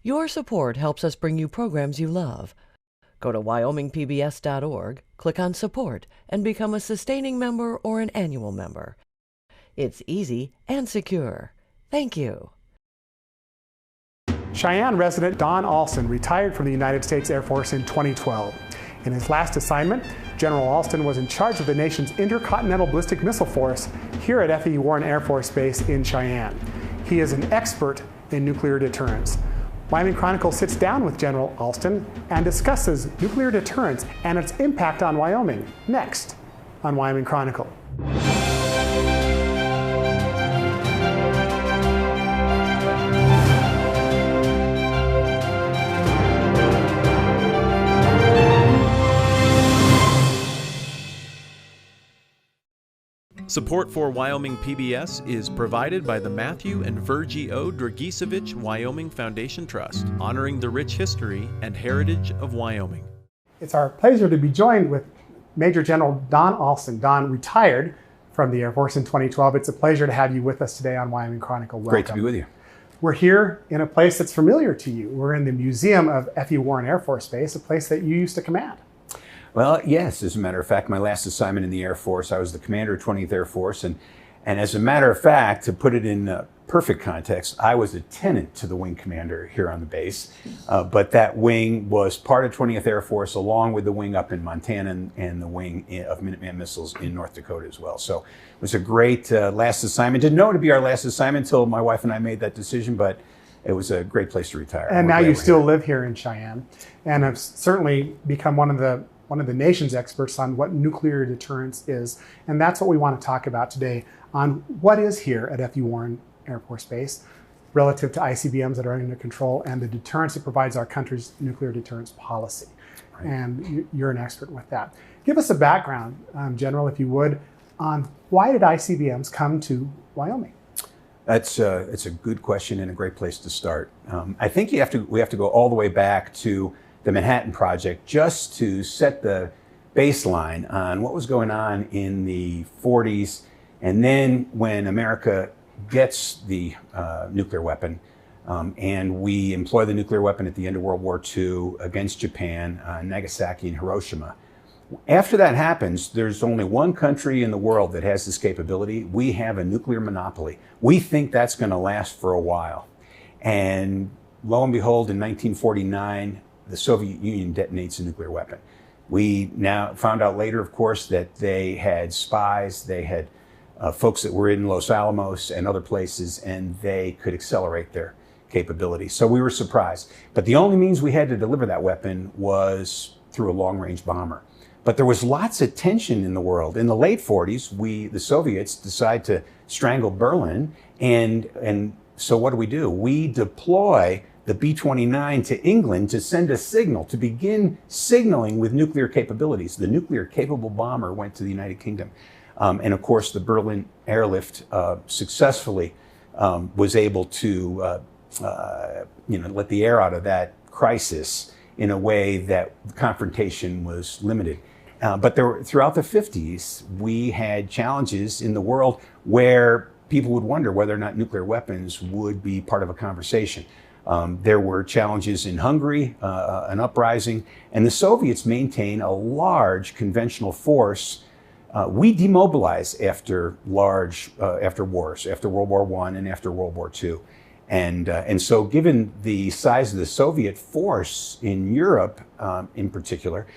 Your support helps us bring you programs you love. Go to wyomingpbs.org, click on Support, and become a sustaining member or an annual member. It's easy and secure. Thank you. Cheyenne resident Don Alston retired from the United States Air Force in 2012. In his last assignment, General Alston was in charge of the nation's Intercontinental Ballistic Missile Force here at F.E. Warren Air Force Base in Cheyenne. He is an expert in nuclear deterrence. Wyoming Chronicle sits down with General Alston and discusses nuclear deterrence and its impact on Wyoming, next on Wyoming Chronicle. Support for Wyoming PBS is provided by the Matthew and Virgie O. Dragisevich Wyoming Foundation Trust, honoring the rich history and heritage of Wyoming. It's our pleasure to be joined with Major General Don Alston. Don retired from the Air Force in 2012. It's a pleasure to have you with us today on Wyoming Chronicle. Welcome. Great to be with you. We're here in a place that's familiar to you. We're in the Museum of F.E. Warren Air Force Base, a place that you used to command. Well, yes, as a matter of fact, my last assignment in the Air Force, I was the commander of 20th Air Force. And as a matter of fact, to put it in perfect context, I was a tenant to the wing commander here on the base. But that wing was part of 20th Air Force, along with the wing up in Montana and the wing of Minuteman missiles in North Dakota as well. So it was a great last assignment. Didn't know it would be our last assignment until my wife and I made that decision, but it was a great place to retire. And now you still live here in Cheyenne and have certainly become one of the nation's experts on what nuclear deterrence is. And that's what we want to talk about today on what is here at F.E. Warren Air Force Base relative to ICBMs that are under control and the deterrence it provides our country's nuclear deterrence policy. Right. And you're an expert with that. Give us a background, General, if you would, on why did ICBMs come to Wyoming? It's a good question and a great place to start. I think we have to go all the way back to the Manhattan Project just to set the baseline on what was going on in the 40s. And then when America gets the nuclear weapon, and we employ the nuclear weapon at the end of World War II against Japan, Nagasaki and Hiroshima. After that happens, there's only one country in the world that has this capability. We have a nuclear monopoly. We think that's going to last for a while. And lo and behold, in 1949, the Soviet Union detonates a nuclear weapon. We now found out later, of course, that they had spies, they had folks that were in Los Alamos and other places, and they could accelerate their capabilities. So we were surprised. But the only means we had to deliver that weapon was through a long-range bomber. But there was lots of tension in the world. In the late 40s, the Soviets decided to strangle Berlin, and so what do? We deploy the B-29 to England to send a signal, to begin signaling with nuclear capabilities. The nuclear capable bomber went to the United Kingdom. And of course, the Berlin airlift successfully was able to let the air out of that crisis in a way that confrontation was limited. But throughout the 50s, we had challenges in the world where people would wonder whether or not nuclear weapons would be part of a conversation. There were challenges in Hungary, an uprising, and the Soviets maintain a large conventional force. We demobilize after wars, after World War I and after World War II. And so given the size of the Soviet force in Europe, in particular,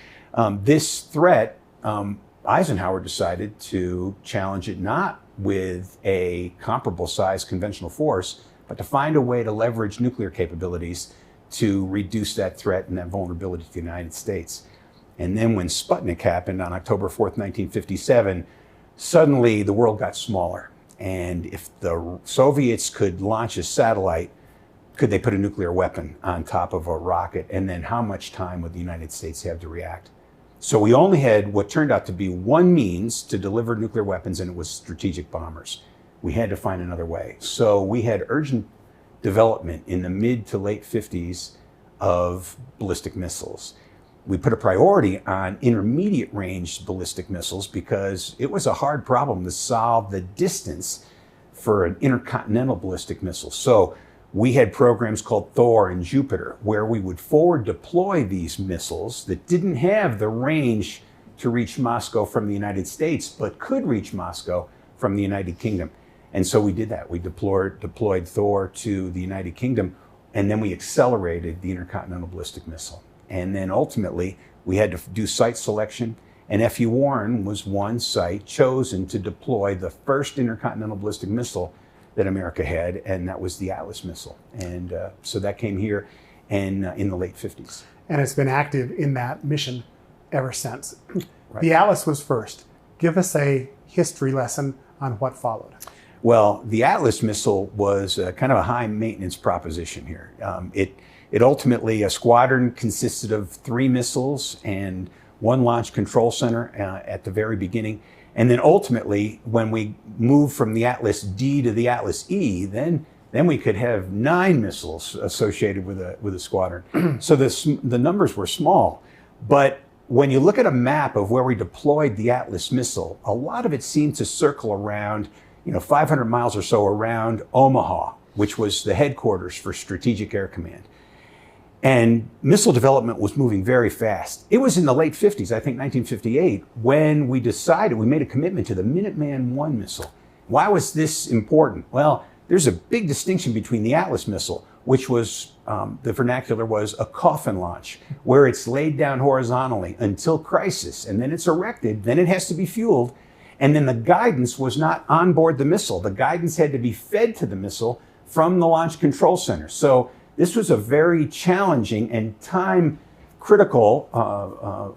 this threat, Eisenhower decided to challenge it not with a comparable size conventional force, but to find a way to leverage nuclear capabilities to reduce that threat and that vulnerability to the United States. And then when Sputnik happened on October 4th, 1957, suddenly the world got smaller. And if the Soviets could launch a satellite, could they put a nuclear weapon on top of a rocket? And then how much time would the United States have to react? So we only had what turned out to be one means to deliver nuclear weapons, and it was strategic bombers. We had to find another way. So we had urgent development in the mid to late 50s of ballistic missiles. We put a priority on intermediate range ballistic missiles because it was a hard problem to solve the distance for an intercontinental ballistic missile. So we had programs called Thor and Jupiter, where we would forward deploy these missiles that didn't have the range to reach Moscow from the United States, but could reach Moscow from the United Kingdom. And so we did that. We deployed Thor to the United Kingdom, and then we accelerated the intercontinental ballistic missile. And then ultimately, we had to do site selection, and F.E. Warren was one site chosen to deploy the first intercontinental ballistic missile that America had, and that was the Atlas missile. And so that came here in the late 50s. And it's been active in that mission ever since. Right. The Atlas was first. Give us a history lesson on what followed. Well, the Atlas missile was kind of a high maintenance proposition here. It ultimately, a squadron consisted of 3 missiles and 1 launch control center at the very beginning. And then ultimately, when we moved from the Atlas D to the Atlas E, then we could have 9 missiles associated with a squadron. So the numbers were small. But when you look at a map of where we deployed the Atlas missile, a lot of it seemed to circle around, 500 miles or so around Omaha, which was the headquarters for Strategic Air Command. And missile development was moving very fast. It was in the late 50s, I think 1958, when we made a commitment to the Minuteman I missile. Why was this important? Well, there's a big distinction between the Atlas missile, which was, the vernacular was a coffin launch, where it's laid down horizontally until crisis, and then it's erected, then it has to be fueled, and then the guidance was not on board the missile. The guidance had to be fed to the missile from the Launch Control Center. So this was a very challenging and time-critical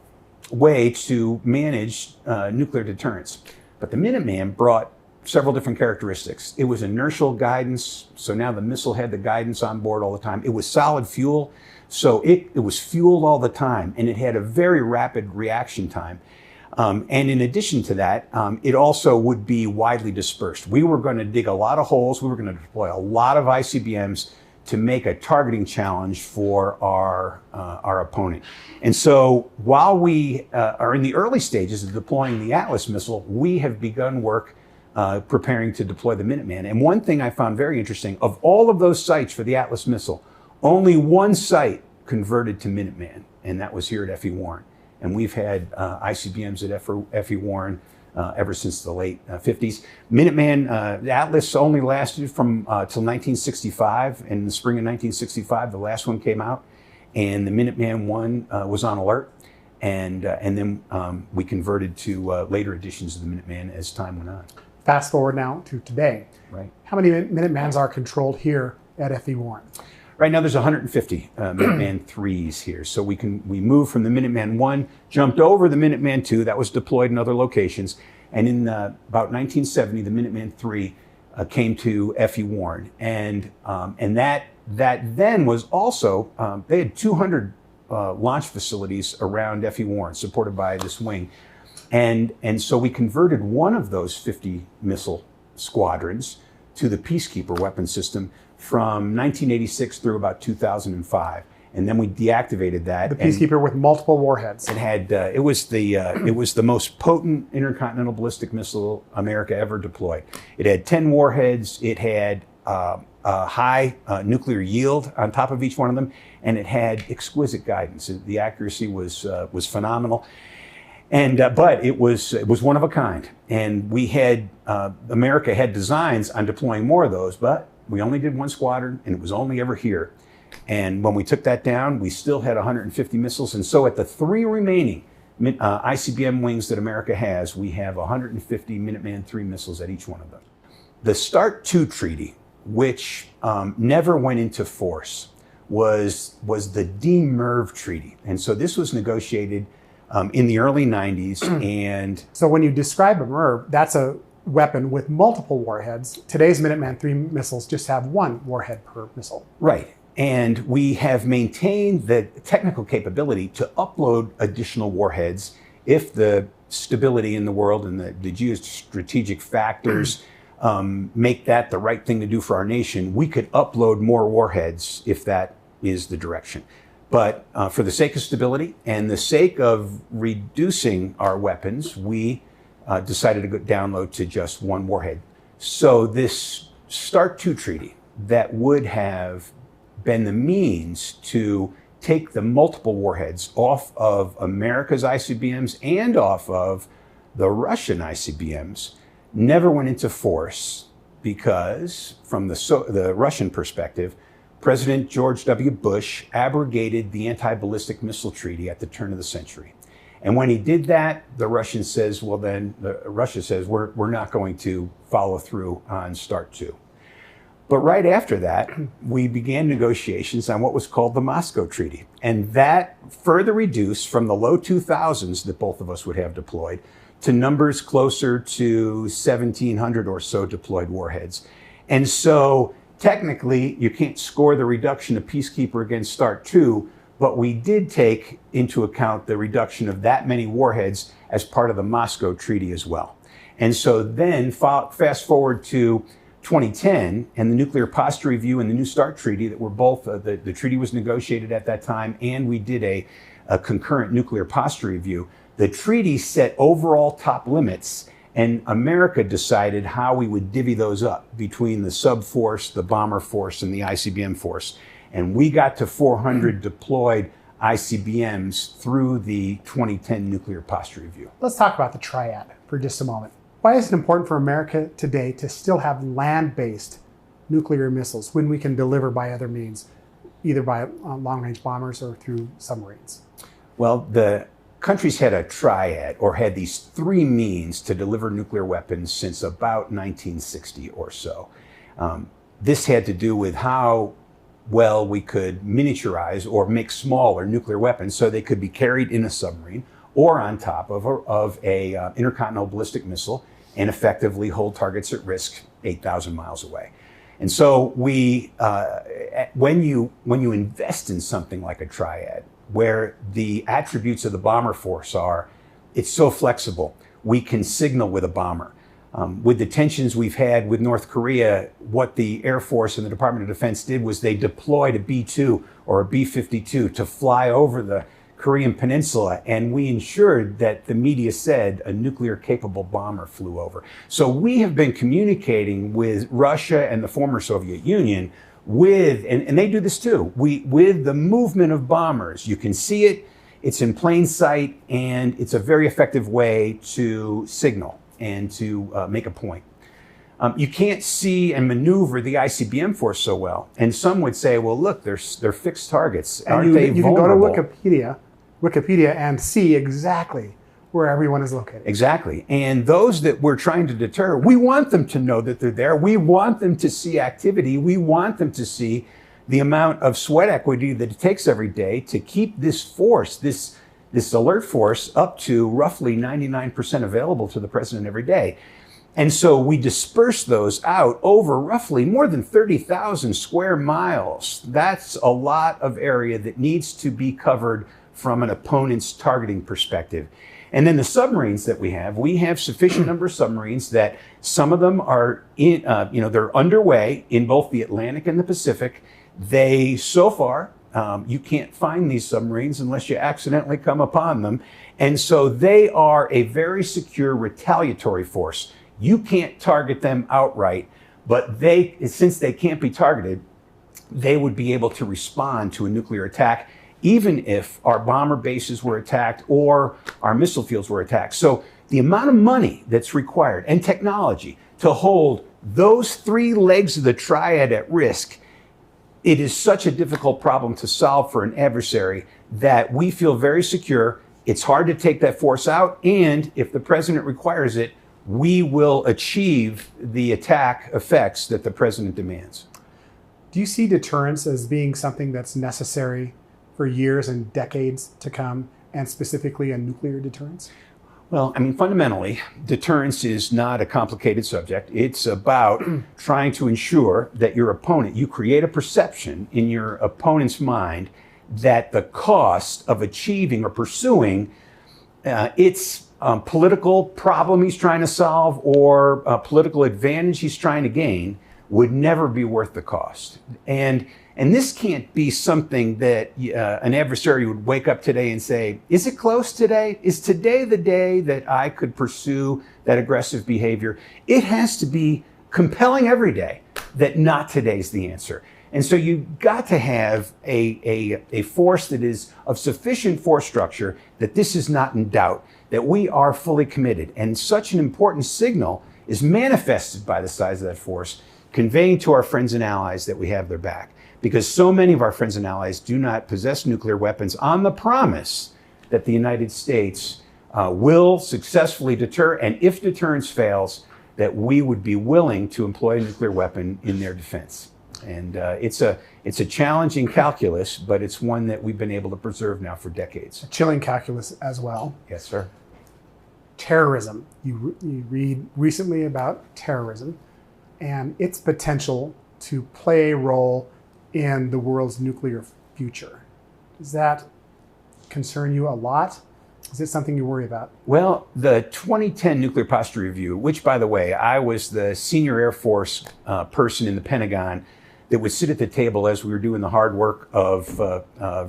way to manage nuclear deterrence. But the Minuteman brought several different characteristics. It was inertial guidance, so now the missile had the guidance on board all the time. It was solid fuel, so it was fueled all the time, and it had a very rapid reaction time. And in addition to that, it also would be widely dispersed. We were going to dig a lot of holes. We were going to deploy a lot of ICBMs to make a targeting challenge for our opponent. And so while we are in the early stages of deploying the Atlas missile, we have begun work preparing to deploy the Minuteman. And one thing I found very interesting, of all of those sites for the Atlas missile, only one site converted to Minuteman, and that was here at F.E. Warren. And we've had ICBMs at F.E. Warren ever since the late 50s. Minuteman, the Atlas only lasted from till 1965. In the spring of 1965, the last one came out, and the Minuteman I was on alert. And then we converted to later editions of the Minuteman as time went on. Fast forward now to today. Right. How many Minutemans are controlled here at F.E. Warren? Right now, there's 150 Minuteman IIIs here. So we moved from the Minuteman I, jumped over the Minuteman II, that was deployed in other locations. And in about 1970, the Minuteman III came to F.E. Warren. And that then was also, they had 200 launch facilities around F.E. Warren, supported by this wing. And so we converted one of those 50 missile squadrons to the Peacekeeper weapon system from 1986 through about 2005, and then we deactivated that. The Peacekeeper with multiple warheads. It had it was the most potent intercontinental ballistic missile America ever deployed. It had 10 warheads. It had a high nuclear yield on top of each one of them, and it had exquisite guidance. The accuracy was phenomenal. And but it was one of a kind, and we had America had designs on deploying more of those, but we only did one squadron, and it was only ever here. And when we took that down, we still had 150 missiles, and so at the 3 remaining ICBM wings that America has, we have 150 Minuteman III missiles at each one of them. The START II treaty, which never went into force, was the DMIRV treaty, and so this was negotiated in the early 90s. And so when you describe a MIRV, that's a weapon with multiple warheads. Today's Minuteman III missiles just have 1 warhead per missile. Right. And we have maintained the technical capability to upload additional warheads if the stability in the world and the geostrategic factors make that the right thing to do for our nation. We could upload more warheads if that is the direction. But for the sake of stability and the sake of reducing our weapons, we decided to go download to just 1 warhead. So this START II treaty that would have been the means to take the multiple warheads off of America's ICBMs and off of the Russian ICBMs never went into force because, from the Russian perspective, President George W. Bush abrogated the anti-ballistic missile treaty at the turn of the century. And when he did that, the Russia says, we're not going to follow through on START 2. But right after that, we began negotiations on what was called the Moscow Treaty. And that further reduced from the low 2000s that both of us would have deployed to numbers closer to 1,700 or so deployed warheads. And so technically, you can't score the reduction of Peacekeeper against START 2, but we did take into account the reduction of that many warheads as part of the Moscow Treaty as well. And so then fast forward to 2010 and the Nuclear Posture Review and the New START Treaty that were both, the treaty was negotiated at that time, and we did a concurrent Nuclear Posture Review. The treaty set overall top limits, and America decided how we would divvy those up between the sub force, the bomber force, and the ICBM force. And we got to 400 deployed ICBMs through the 2010 Nuclear Posture Review. Let's talk about the triad for just a moment. Why is it important for America today to still have land-based nuclear missiles when we can deliver by other means, either by long-range bombers or through submarines? Well, the countries had a triad, or had these three means to deliver nuclear weapons since about 1960 or so. This had to do with how well we could miniaturize or make smaller nuclear weapons so they could be carried in a submarine or on top of a intercontinental ballistic missile and effectively hold targets at risk 8,000 miles away. And so when you invest in something like a triad, where the attributes of the bomber force are, it's so flexible. We can signal with a bomber. With the tensions we've had with North Korea, what the Air Force and the Department of Defense did was they deployed a B-2 or a B-52 to fly over the Korean Peninsula, and we ensured that the media said a nuclear-capable bomber flew over. So we have been communicating with Russia and the former Soviet Union with, and they do this too, with the movement of bombers. You can see it, it's in plain sight, and it's a very effective way to signal and to make a point. You can't see and maneuver the ICBM force so well. And some would say, well, look, they're fixed targets. Aren't they you vulnerable? can go to Wikipedia and see exactly where everyone is located. Exactly. And those that we're trying to deter, we want them to know that they're there. We want them to see activity. We want them to see the amount of sweat equity that it takes every day to keep this force, this alert force, up to roughly 99% available to the president every day. And so we disperse those out over roughly more than 30,000 square miles. That's a lot of area that needs to be covered from an opponent's targeting perspective. And then the submarines that we have sufficient number of submarines that some of them are they're underway in both the Atlantic and the Pacific. They, so far, you can't find these submarines unless you accidentally come upon them. And so they are a very secure retaliatory force. You can't target them outright, but since they can't be targeted, they would be able to respond to a nuclear attack, even if our bomber bases were attacked or our missile fields were attacked. So the amount of money that's required and technology to hold those three legs of the triad at risk, it is such a difficult problem to solve for an adversary that we feel very secure. It's hard to take that force out, and if the president requires it, we will achieve the attack effects that the president demands. Do you see deterrence as being something that's necessary for years and decades to come, and specifically a nuclear deterrence? Well, I mean, fundamentally, deterrence is not a complicated subject. It's about trying to ensure that your opponent, you create a perception in your opponent's mind that the cost of achieving or pursuing its political problem he's trying to solve or a political advantage he's trying to gain would never be worth the cost. And this can't be something that an adversary would wake up today and say, is it close today? Is today the day that I could pursue that aggressive behavior? It has to be compelling every day. that not today's the answer. And so you've got to have a force that is of sufficient force structure that this is not in doubt, that we are fully committed. And such an important signal is manifested by the size of that force, conveying to our friends and allies that we have their back. Because so many of our friends and allies do not possess nuclear weapons on the promise that the United States will successfully deter, and if deterrence fails, that we would be willing to employ a nuclear weapon in their defense. And it's a challenging calculus, but it's one that we've been able to preserve now for decades. A chilling calculus as well. Yes, sir. Terrorism. You read recently about terrorism and its potential to play a role in the world's nuclear future. Does that concern you a lot? Is it something you worry about? Well, the 2010 Nuclear Posture Review, which, by the way, I was the senior Air Force person in the Pentagon that would sit at the table as we were doing the hard work of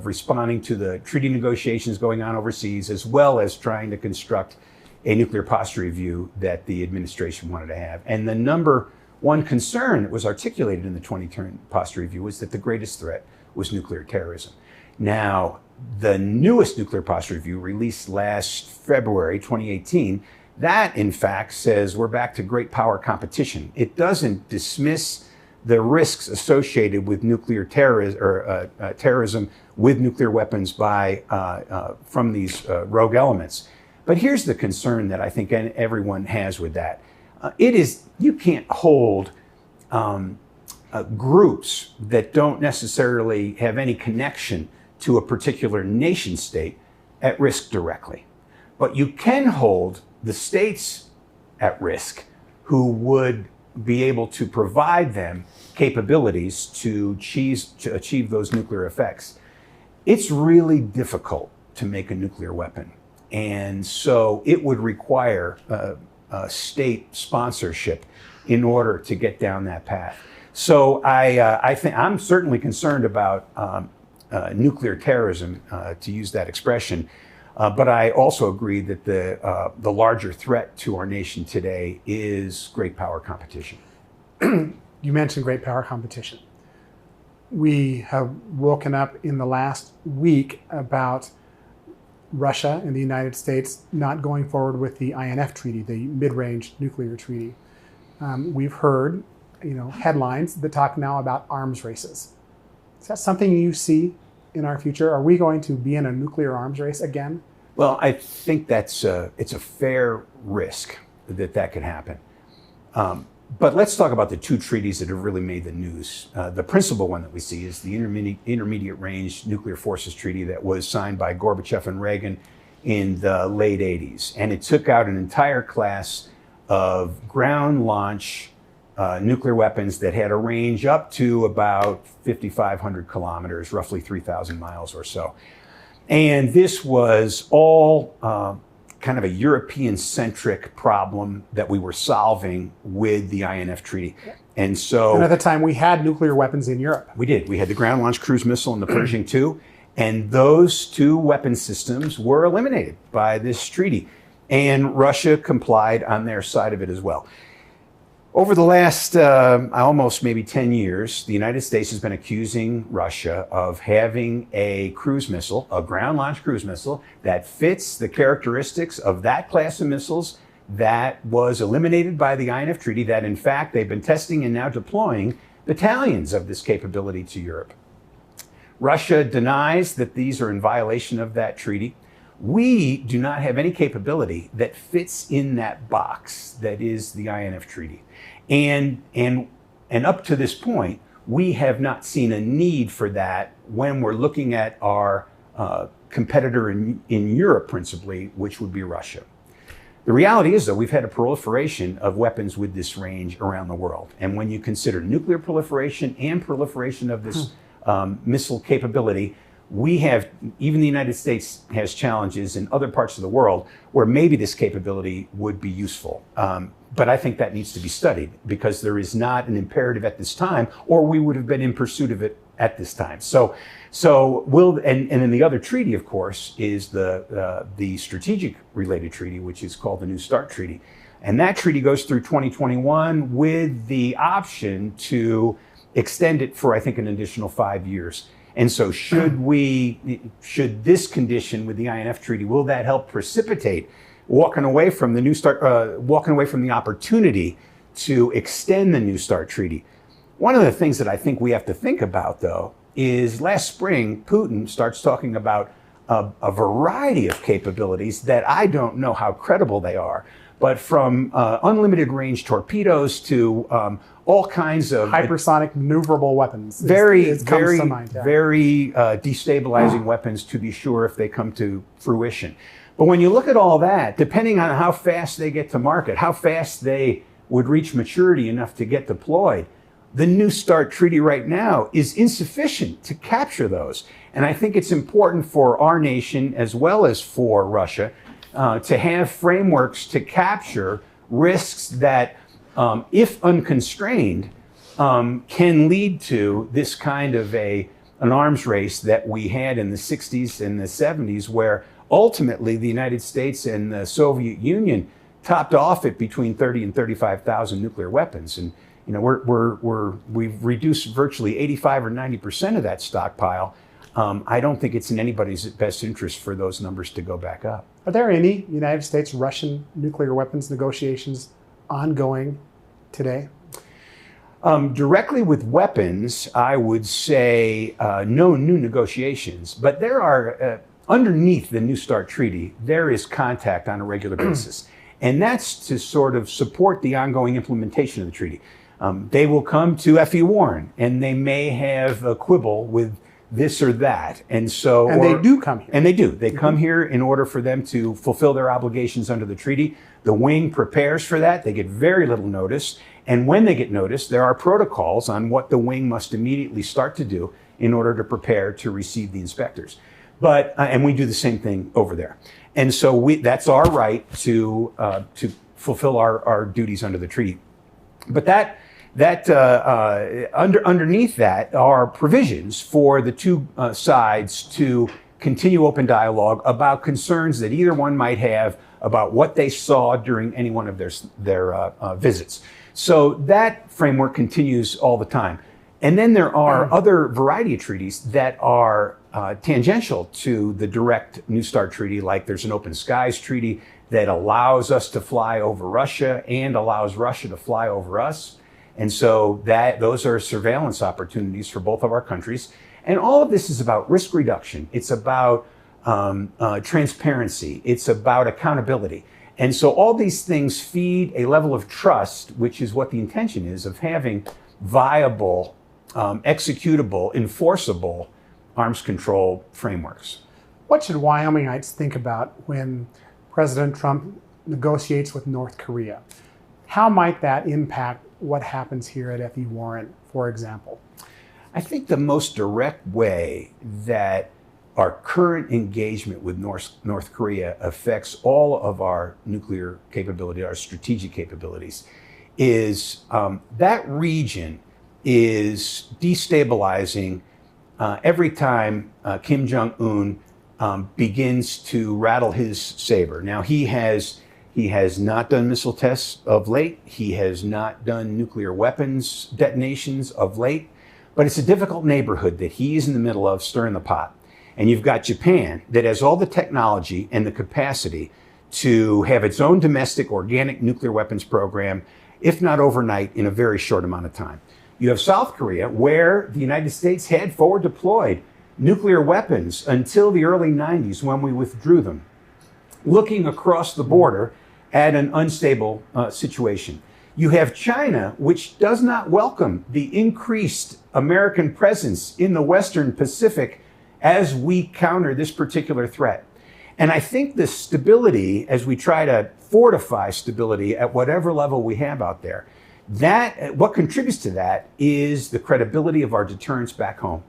responding to the treaty negotiations going on overseas, as well as trying to construct a nuclear posture review that the administration wanted to have. And the number one concern that was articulated in the 2010 posture review was that the greatest threat was nuclear terrorism. Now, the newest nuclear posture review, released last February 2018, that in fact says we're back to great power competition. It doesn't dismiss the risks associated with nuclear terrorism with nuclear weapons from these rogue elements. But here's the concern that I think everyone has with that. You can't hold groups that don't necessarily have any connection to a particular nation state at risk directly. But you can hold the states at risk who would be able to provide them capabilities to achieve those nuclear effects. It's really difficult to make a nuclear weapon. And so it would require state sponsorship in order to get down that path. So I think I'm certainly concerned about nuclear terrorism, to use that expression. But I also agree that the larger threat to our nation today is great power competition. You mentioned great power competition. We have woken up in the last week about Russia and the United States not going forward with the INF treaty, the mid-range nuclear treaty. We've heard, headlines that talk now about arms races. Is that something you see in our future? Are we going to be in a nuclear arms race again? Well, I think it's a fair risk that could happen. But let's talk about the two treaties that have really made the news. The principal one that we see is the Intermediate Range Nuclear Forces Treaty that was signed by Gorbachev and Reagan in the late 80s. And it took out an entire class of ground launch nuclear weapons that had a range up to about 5,500 kilometers, roughly 3,000 miles or so. And this was all kind of a European-centric problem that we were solving with the INF Treaty. And at the time, we had nuclear weapons in Europe. We did. We had the ground-launched cruise missile and the Pershing II, and those two weapon systems were eliminated by this treaty. And Russia complied on their side of it as well. Over the last almost maybe 10 years, the United States has been accusing Russia of having a cruise missile, a ground-launched cruise missile, that fits the characteristics of that class of missiles that was eliminated by the INF Treaty, that in fact they've been testing and now deploying battalions of this capability to Europe. Russia denies that these are in violation of that treaty. We do not have any capability that fits in that box that is the INF Treaty. And up to this point, we have not seen a need for that when we're looking at our competitor in Europe, principally, which would be Russia. The reality is, though, we've had a proliferation of weapons with this range around the world. And when you consider nuclear proliferation and proliferation of this missile capability, even the United States has challenges in other parts of the world where maybe this capability would be useful. But I think that needs to be studied because there is not an imperative at this time, or we would have been in pursuit of it at this time. And then the other treaty, of course, is the strategic related treaty, which is called the New START Treaty. And that treaty goes through 2021 with the option to extend it for, I think, an additional 5 years. And so should this condition with the INF treaty, will that help precipitate walking away from the opportunity to extend the New START treaty? One of the things that I think we have to think about, though, is last spring, Putin starts talking about a variety of capabilities that I don't know how credible they are, but from unlimited range torpedoes to all kinds of hypersonic maneuverable weapons. Very destabilizing weapons, to be sure, if they come to fruition. But when you look at all that, depending on how fast they get to market, how fast they would reach maturity enough to get deployed, the New START treaty right now is insufficient to capture those. And I think it's important for our nation, as well as for Russia, to have frameworks to capture risks that, if unconstrained, can lead to this kind of an arms race that we had in the 60s and the 70s, where ultimately the United States and the Soviet Union topped off at between 30 and 35,000 nuclear weapons. And we've reduced virtually 85 or 90% of that stockpile. I don't think it's in anybody's best interest for those numbers to go back up. Are there any United States-Russian nuclear weapons negotiations ongoing today? Directly with weapons, I would say no new negotiations, but there are, underneath the New START treaty, there is contact on a regular basis. And that's to sort of support the ongoing implementation of the treaty. They will come to F.E. Warren, and they may have a quibble with this or that. And they do come here. And they do. They come here in order for them to fulfill their obligations under the treaty. The wing prepares for that. They get very little notice. And when they get notice, there are protocols on what the wing must immediately start to do in order to prepare to receive the inspectors. But, and we do the same thing over there. And so that's our right to fulfill our duties under the treaty. But underneath that are provisions for the two sides to continue open dialogue about concerns that either one might have about what they saw during any one of their visits. So that framework continues all the time. And then there are other variety of treaties that are tangential to the direct New START treaty, like there's an Open Skies treaty that allows us to fly over Russia and allows Russia to fly over us. And so those are surveillance opportunities for both of our countries. And all of this is about risk reduction. It's about transparency. It's about accountability. And so all these things feed a level of trust, which is what the intention is of having viable, executable, enforceable arms control frameworks. What should Wyomingites think about when President Trump negotiates with North Korea? How might that impact what happens here at F.E. Warren, for example? I think the most direct way that our current engagement with North Korea affects all of our nuclear capability, our strategic capabilities, is that region is destabilizing every time Kim Jong-un begins to rattle his saber. Now, he has not done missile tests of late. He has not done nuclear weapons detonations of late. But it's a difficult neighborhood that he is in the middle of, stirring the pot. And you've got Japan that has all the technology and the capacity to have its own domestic organic nuclear weapons program, if not overnight, in a very short amount of time. You have South Korea, where the United States had forward deployed nuclear weapons until the early 90s when we withdrew them, looking across the border at an unstable situation. You have China, which does not welcome the increased American presence in the Western Pacific as we counter this particular threat. And I think the stability, as we try to fortify stability at whatever level we have out there, what contributes to that is the credibility of our deterrence back home.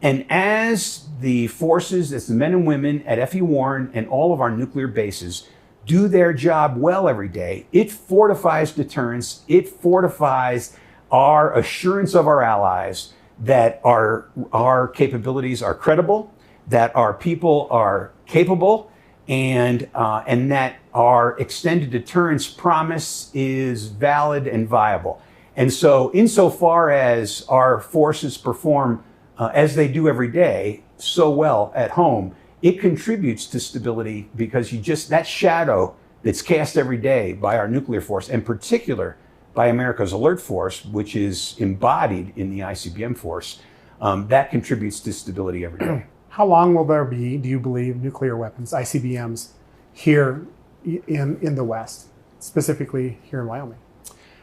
And as the forces, as the men and women at F.E. Warren and all of our nuclear bases do their job well every day, it fortifies deterrence, it fortifies our assurance of our allies that our capabilities are credible, that our people are capable, and that our extended deterrence promise is valid and viable. And so insofar as our forces perform as they do every day so well at home, it contributes to stability, because that shadow that's cast every day by our nuclear force, in particular by America's alert force, which is embodied in the ICBM force, that contributes to stability every day. How long will there be, do you believe, nuclear weapons, ICBMs, here in the West, specifically here in Wyoming?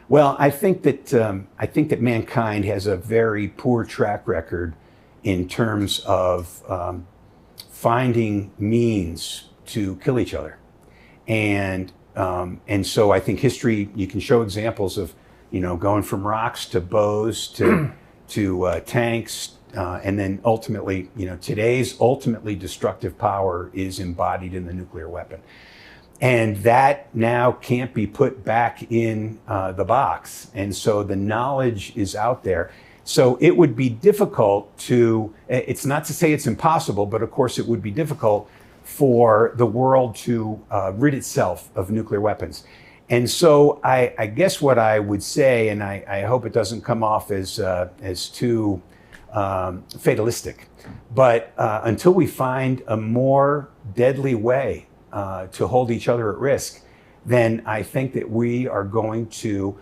Well, I think that mankind has a very poor track record in terms of finding means to kill each other, and so I think history, you can show examples of, going from rocks to bows to tanks, and then ultimately, today's ultimately destructive power is embodied in the nuclear weapon. And that now can't be put back in the box. And so the knowledge is out there. So it would be difficult it's not to say it's impossible, but of course it would be difficult for the world to rid itself of nuclear weapons. And so I guess what I would say, and I hope it doesn't come off as too fatalistic, but until we find a more deadly way to hold each other at risk, then I think that we are going to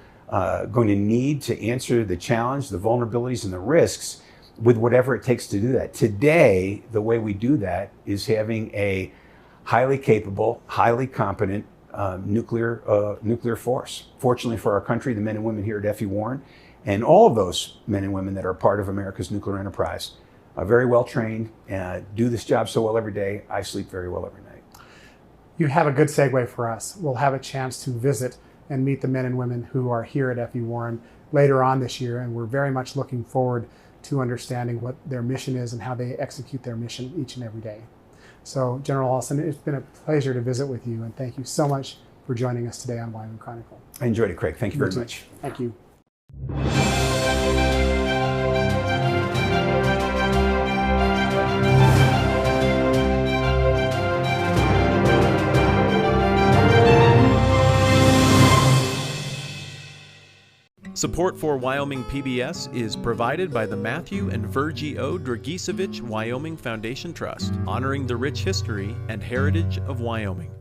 need to answer the challenge, the vulnerabilities, and the risks with whatever it takes to do that. Today, the way we do that is having a highly capable, highly competent nuclear force. Fortunately for our country, the men and women here at FE Warren, and all of those men and women that are part of America's nuclear enterprise, are very well trained, do this job so well every day. I sleep very well every night. You have a good segue for us. We'll have a chance to visit and meet the men and women who are here at FE Warren later on this year, and we're very much looking forward to understanding what their mission is and how they execute their mission each and every day. So, General Alston, it's been a pleasure to visit with you, and thank you so much for joining us today on Wyoming Chronicle. I enjoyed it, Craig. Thank you very much. Thank you. Support for Wyoming PBS is provided by the Matthew and Virgie O. Dragisevich Wyoming Foundation Trust, honoring the rich history and heritage of Wyoming.